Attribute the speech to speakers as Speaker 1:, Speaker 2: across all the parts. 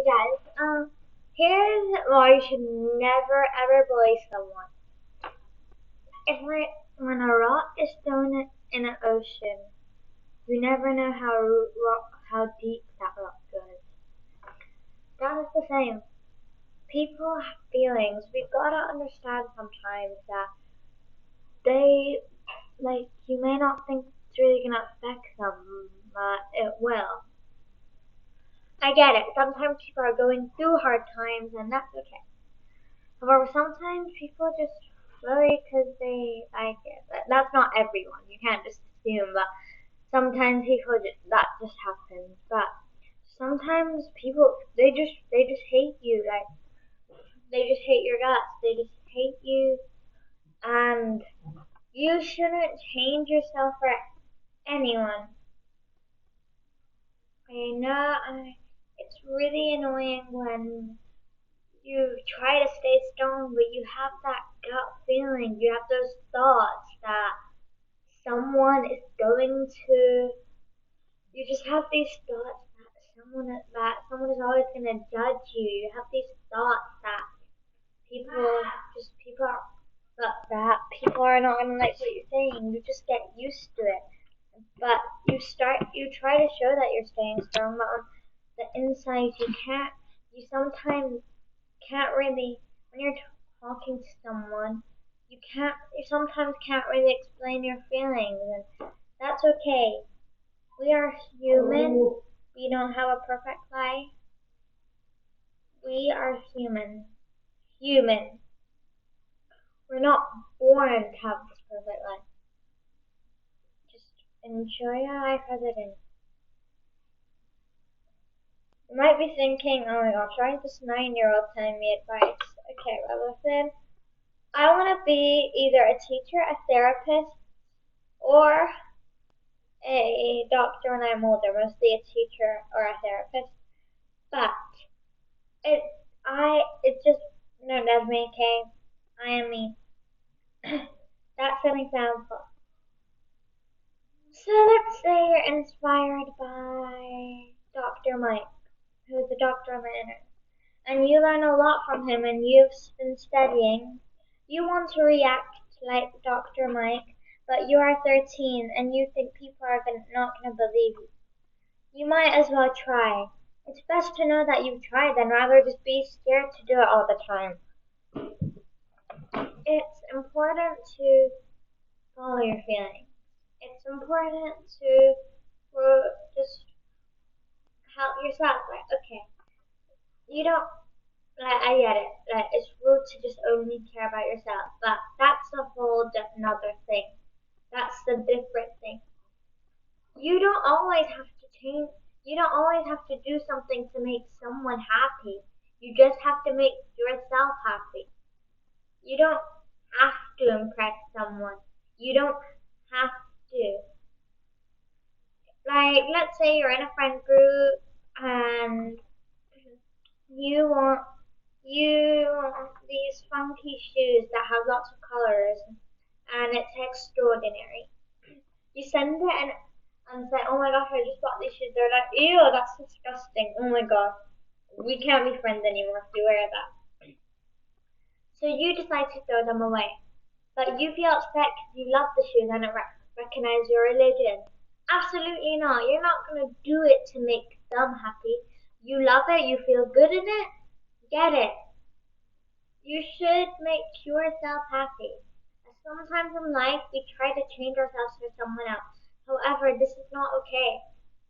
Speaker 1: guys, here's why you should never ever bully someone. If when a rock is thrown in an ocean, you never know how deep that rock goes. That is the same. People have feelings. We've got to understand sometimes that they, like, you may not think it's really gonna affect them, but it will. I get it. Sometimes people are going through hard times, and that's okay. However, sometimes people just worry because they like it. But that's not everyone. You can't just assume. But sometimes that just happens. But sometimes people they just hate you. Like they just hate your guts. They just hate you, and you shouldn't change yourself for anyone. I know it's really annoying when you try to stay strong, but you have that gut feeling, you have those thoughts that someone is going to, you just have these thoughts that someone is always going to judge you. You have these thoughts that people, people are, that people are not going to like what you're saying. You just get used to it. But you try to show that you're staying strong, but on the inside you can't, you sometimes can't really, when you're talking to someone, you sometimes can't really explain your feelings, and that's okay. We are human. We don't have a perfect life. We are human. Human. We're not born to have this perfect life. Just enjoy your life as it is. You might be thinking, oh my gosh, why is this 9-year-old telling me advice? Okay, well listen, I want to be either a teacher, a therapist, or a doctor when I'm older, mostly a teacher or a therapist. But it it's just known as me, okay? I am me. That's an example. So let's say you're inspired by Dr. Mike, who's a doctor on the internet, and you learn a lot from him and you've been studying. You want to react like Dr. Mike, but you are 13 and you think people are not going to believe you. You might as well try. It's best to know that you've tried than rather just be scared to do it all the time. It's important to follow your feelings. It's important to just help yourself. Like, okay, you don't, like, I get it. Like, it's rude to just only care about yourself, but that's a whole another thing. That's the different thing. You don't always have to change. You don't always have to do something to make someone happy. You just have to make yourself happy. You don't have to impress someone. You don't have to. Like, let's say you're in a friend group and you want these funky shoes that have lots of colors and it's extraordinary. You send it and say, oh my gosh, I just bought these shoes. They're like, ew, that's disgusting. Oh my god, we can't be friends anymore if you wear that. So you decide to throw them away. But you feel upset because you love the shoes and it recognize your religion. Absolutely not. You're not going to do it to make them happy. You love it, you feel good in it, get it. You should make yourself happy. Sometimes in life we try to change ourselves for someone else. However, this is not okay.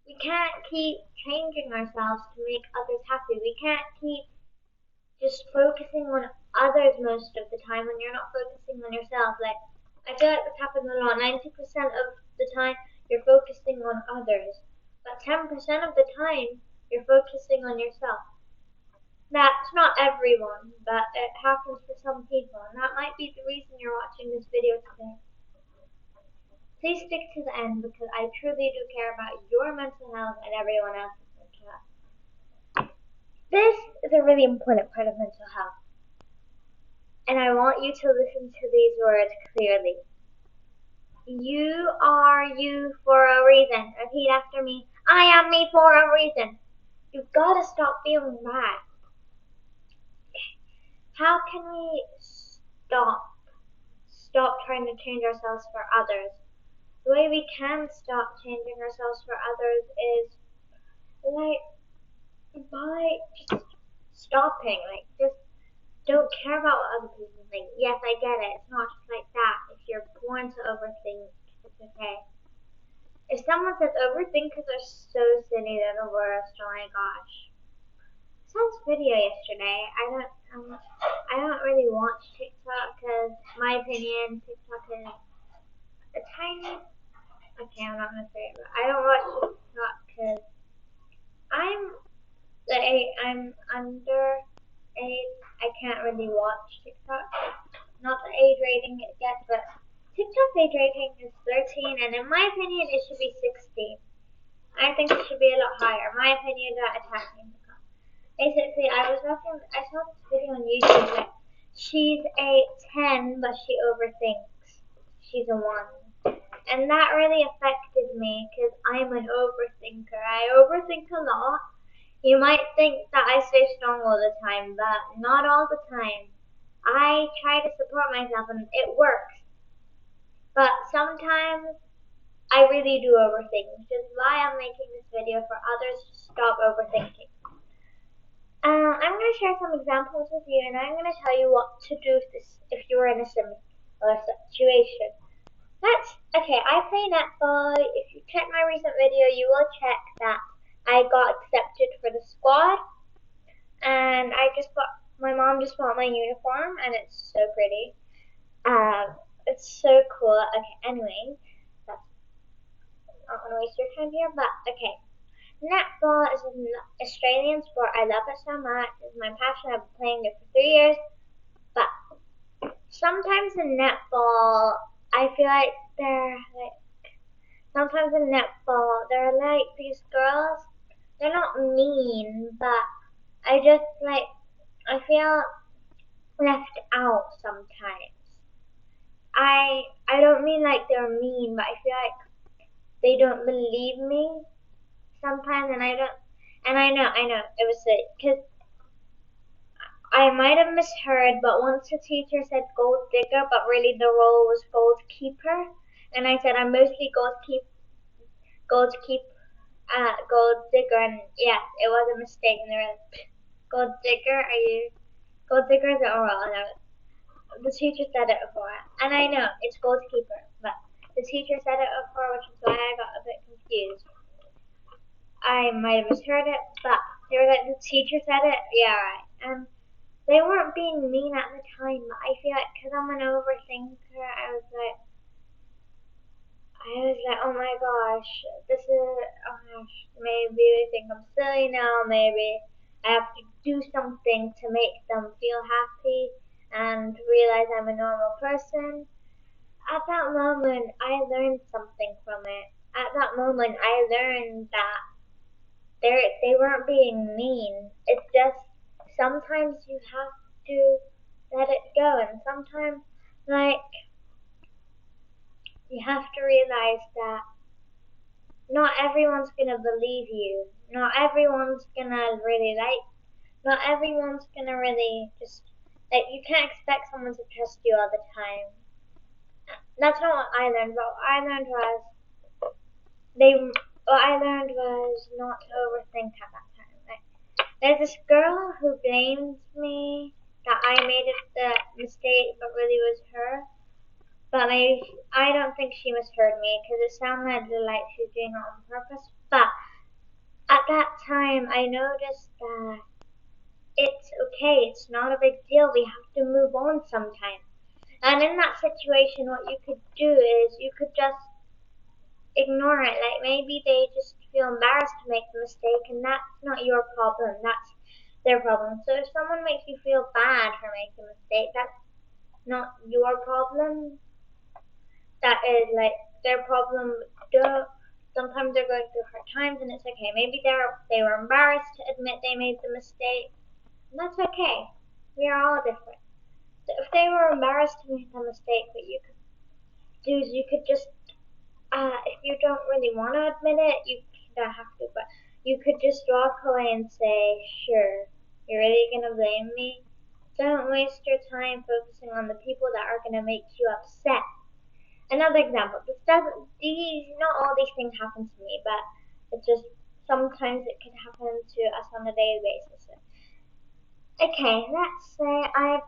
Speaker 1: We can't keep changing ourselves to make others happy. We can't keep just focusing on others most of the time when you're not focusing on yourself. Like, I feel like this happens a lot. 90% of the time you're focusing on others, but 10% of the time you're focusing on yourself. That's not everyone, but it happens for some people, and that might be the reason you're watching this video today. Please stick to the end because I truly do care about your mental health and everyone else's mental health. This is a really important part of mental health, and I want you to listen to these words clearly. You are you for a reason. Repeat after me. I am me for a reason. You've got to stop feeling bad. How can we stop trying to change ourselves for others? The way we can stop changing ourselves for others is like by just stopping, like just don't care about what other people think. Yes, I get it. It's not just like that. If you're born to overthink, it's okay. If someone says overthinkers are so silly, they're the worst. Oh my gosh. I saw this video yesterday. I don't really watch TikTok because, my opinion, TikTok is a tiny. Okay, I'm not gonna say it, but I don't watch TikTok because I'm I'm under age. I can't really watch TikTok. Not the age rating it gets, but TikTok's age rating is 13, and in my opinion, it should be 16. I think it should be a lot higher. My opinion, don't attack me. Basically, I saw this video on YouTube that she's a 10, but she overthinks. She's a 1. And that really affected me because I'm an overthinker. I overthink a lot. You might think that I stay strong all the time, but not all the time. I try to support myself and it works. But sometimes I really do overthink, which is why I'm making this video for others to stop overthinking. I'm going to share some examples with you, and I'm going to tell you what to do if you're in a similar situation. Okay, I play netball. If you check my recent video, you will check that I got accepted for the squad, and my mom just bought my uniform, and it's so pretty. It's so cool. Okay, anyway, that's not going to waste your time here, but okay. Netball is an Australian sport. I love it so much. It's my passion. I've been playing it for 3 years. But sometimes in netball, I feel like sometimes in netball, they're like these girls. They're not mean, but I feel left out sometimes. I don't mean like they're mean, but I feel like they don't believe me sometimes, and I know, it was because I might have misheard, but once the teacher said gold digger, but really the role was goalkeeper, and I said I'm mostly gold digger, and yeah, it was a mistake, and they were like, gold digger, gold digger is a role, and the teacher said it before, and I know, it's goalkeeper, but the teacher said it before, which is why I got a bit confused. I might have misheard it, but they were like, the teacher said it, yeah, right. They weren't being mean at the time, but I feel like because I'm an overthinker, I was like, oh my gosh, oh gosh, maybe they think I'm silly now, maybe I have to do something to make them feel happy and realize I'm a normal person. At that moment, I learned something from it. At that moment, I learned that they weren't being mean. It's just sometimes you have to let it go, and sometimes you have to realize that not everyone's gonna believe you. Not everyone's gonna really not everyone's gonna really just you can't expect someone to trust you all the time. That's not what I learned, but what I learned was not to overthink at that time. There's this girl who blames me that I made the mistake, but really was her. But I don't think she misheard me because it sounded like she was doing it on purpose. But at that time, I noticed that it's okay. It's not a big deal. We have to move on sometimes. And in that situation, what you could do is you could just ignore it. Like maybe they just feel embarrassed to make the mistake, and that's not your problem. That's their problem. So if someone makes you feel bad for making a mistake, that's not your problem. That is their problem. Sometimes they're going through hard times, and it's okay. Maybe they were embarrassed to admit they made the mistake, and that's okay. We are all different. So if they were embarrassed to make a mistake, what you could do is you could just if you don't really want to admit it, you don't have to, but You could just walk away and say, sure, you're really gonna blame me? Don't waste your time focusing on the people that are gonna make you upset. Another example, not all these things happen to me, but it's just sometimes it could happen to us on a daily basis. Okay, let's say I,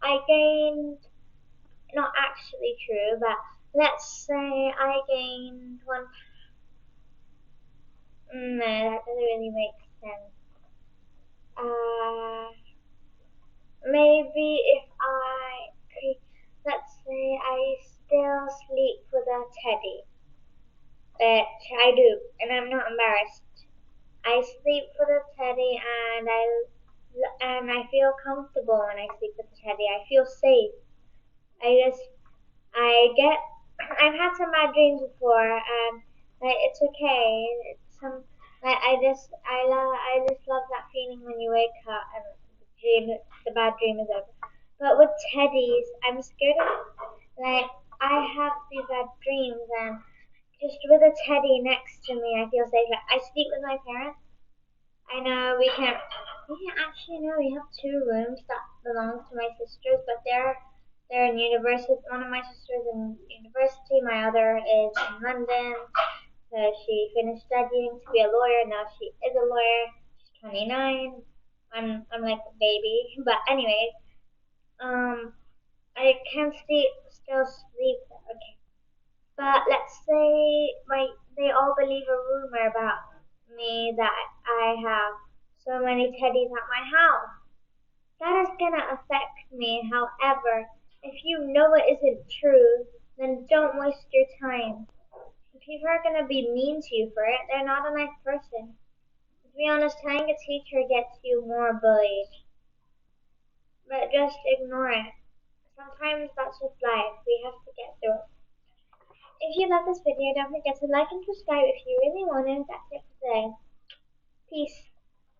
Speaker 1: I gained, not actually true, but let's say I gained one. No, that doesn't really make sense. Uh, maybe if let's say I still sleep with a teddy, which I do, and I'm not embarrassed. I sleep with a teddy, and I feel comfortable when I sleep with the teddy. I feel safe. I just I get I've had some bad dreams before, and like it's okay. It's some like I just love that feeling when you wake up and the bad dream is over. But with teddies, I'm scared of like I have these bad dreams, and just with a teddy next to me, I feel safe. Like I sleep with my parents. I know we can't. We can actually know we have two rooms that belong to my sisters, but they're in university. One of my sisters in university. My other is in London. So she finished studying to be a lawyer. Now she is a lawyer. She's 29. I'm like a baby, but anyway, um, I can still sleep. Okay, but let's say they all believe a rumor about me that I have so many teddies at my house. That is gonna affect me. However, if you know it isn't true, then don't waste your time. If people are gonna be mean to you for it, they're not a nice person. To be honest, telling a teacher gets you more bullied. But just ignore it. Sometimes that's just life. We have to get through it. If you love this video, don't forget to like and subscribe if you really want to. That's it for today. Peace.